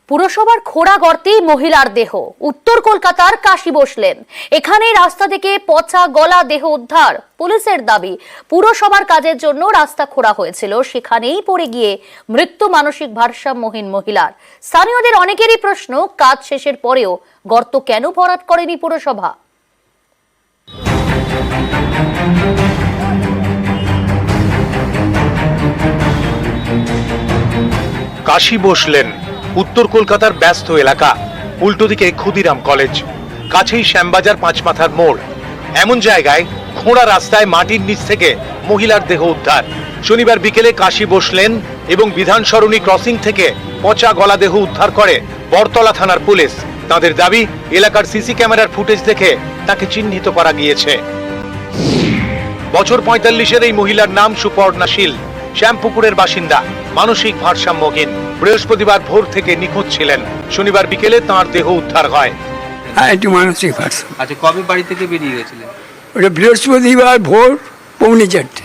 পুরসভার খোড়া গর্তেই মহিলার দেহ, উত্তর কলকাতার কাশী বসলেন। এখানেই রাস্তা থেকে পচা গলা দেহ উদ্ধার। পুলিশের দাবি, পুরসভার কাজের জন্য রাস্তা খোঁড়া হয়েছিল, সেখানেই পড়ে গিয়ে মৃত্যু মানসিক ভারসাম্যহীন মহিলার। স্থানীয়দের অনেকেরই প্রশ্ন, কাজ শেষের পরেও গর্ত কেন ভরাট করেনি পুরসভা? কাশী বসলেন উত্তর কলকাতার ব্যস্ত এলাকা। উল্টো দিকে ক্ষুদিরাম কলেজ, কাছেই শ্যামবাজার পাঁচ মাথার মোড়। এমন জায়গায় খোঁড়া রাস্তায় মাটির নিচ থেকে মহিলার দেহ উদ্ধার। শনিবার বিকেলে কাশী বসলেন এবং বিধান সরণি ক্রসিং থেকে পচা গলা দেহ উদ্ধার করে বরতলা থানার পুলিশ। তাদের দাবি, এলাকার সিসি ক্যামেরার ফুটেজ দেখে তাকে চিহ্নিত করা গিয়েছে। বছর ৪৫-এর এই মহিলার নাম সুপর্ণা শীল, শ্যামপুকুরের বাসিন্দা, মানসিক ভারসাম্যহীন। বৃহস্পতিবার ভোর থেকে নিখোঁজ ছিলেন। শনিবার বিকেলে তাঁর দেহ উদ্ধার হয়। একটু মানসিক ভারসাম্য। আচ্ছা, কবে বাড়ি থেকে বেরিয়ে গেছিলেন? ওটা বৃহস্পতিবার ভোর 4:45।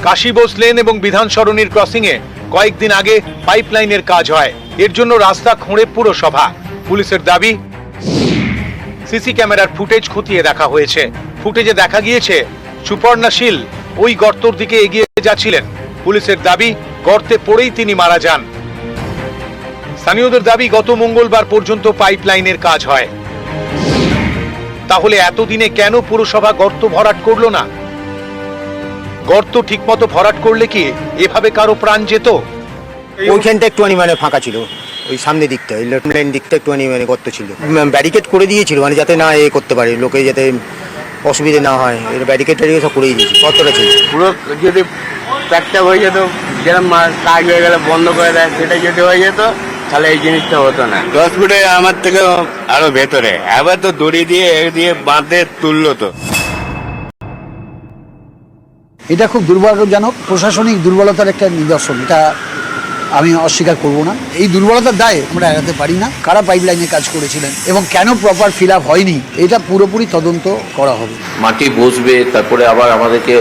কাশী বসলেন এবং বিধান সরণির ক্রসিং এ কয়েকদিন আগে পাইপলাইনের কাজ হয়। এর জন্য রাস্তা খোঁড়ে পুরসভা। পুলিশের দাবি, সিসি ক্যামেরার ফুটেজ খতিয়ে দেখা হয়েছে। ফুটেজে দেখা গিয়েছে সুপর্ণা শীল ওই গর্তর দিকে এগিয়ে যাচ্ছিলেন। পুলিশের দাবি, গর্তে পড়েই তিনি মারা যান। স্থানীয়দের দাবি, গত মঙ্গলবার পর্যন্ত পাইপলাইনের কাজ হয়। তাহলে এতদিনে কেন পুরসভা গর্ত ভরাট করলো না? গর্ত ঠিকমতো ভরাট করলে কি এভাবে কারো প্রাণ যেত? ওইখানটা একটুখানি ফাঁকা ছিল, ওই সামনের দিকটা, ওই লেফট লাইন দিকটা একটুখানি গর্ত ছিল। ব্যারিকেড করে দিয়েছিল, যাতে না করতে পারে লোকে, যাতে অসুবিধা না হয়। ব্যারিকেড টারিকেড সব করেই দিয়েছি। গর্তটা ছিল পুরো, যদি প্যাকটা হয়ে যেত, যেরকম কাজ হয়ে গেলে বন্ধ করে দেয়, সেটা যদি হয়ে যেত তাহলে এই জিনিসটা হতো না। 10 ফুটে আমার থেকে আরো ভেতরে, এবার তো দড়ি দিয়ে বাঁধে তুললো। তো এটা খুব দুর্ভাগ্যজনক, প্রশাসনিক দুর্বলতার একটা নিদর্শন। এটা আমি অস্বীকার করব না। এই দুর্বলতার দায়ে আমরা এড়াতে পারি না। কারা পাইপলাইনে কাজ করেছিলেন এবং কেন প্রপার ফিল আপ হয়নি, এটা পুরোপুরি তদন্ত করা হবে। মাটি বসবে, তারপরে আবার আমাদেরকে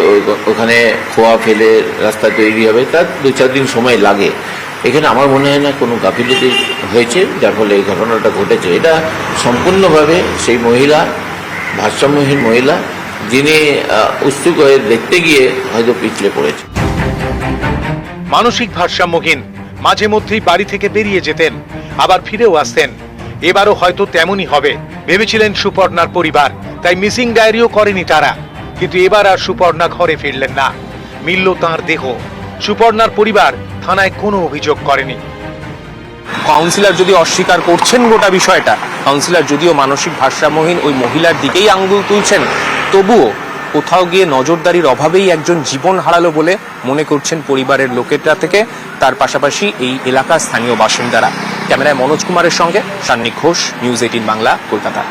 ওখানে খোয়া ফেলে রাস্তা তৈরি হবে, তার 2-4 দিন সময় লাগে। এখানে আমার মনে হয় না কোনো গাফিলতি হয়েছে, যার ফলে এই ঘটনাটা ঘটেছে। এটা সম্পূর্ণভাবে সেই মহিলা, ভারসাম্যহীন মহিলা, যিনি উৎসুক হয়ে দেখতে গিয়ে হয়তো পিছলে পড়েছে। মানসিক ভারসাম্যহীন, মাঝে মধ্যেই বাড়ি থেকে বেরিয়ে যেতেন, আবার ফিরেও আসতেন। এবারও হয়তো তেমনই হবে ভেবেছিলেন সুপর্ণার পরিবার, তাই মিসিং ডায়েরিও করেনি তারা। কিন্তু এবার আর সুপর্ণা ঘরে ফিরলেন না, মিলল তাঁর দেহ। সুপর্ণার পরিবার থানায় কোনো অভিযোগ করেনি। কাউন্সিলর যদি অস্বীকার করছেন গোটা বিষয়টা, কাউন্সিলর যদিও মানসিক ভারসাম্যহীন ওই মহিলার দিকেই আঙ্গুল তুলছেন, তবুও কোথাও গিয়ে নজরদারির অভাবেই একজন জীবন হারালো বলে মনে করছেন পরিবারের লোকেরা থেকে, তার পাশাপাশি এই এলাকার স্থানীয় বাসিন্দারা। ক্যামেরায় মনোজ কুমারের সঙ্গে সান্নিক ঘোষ, নিউজ 18 বাংলা, কলকাতা।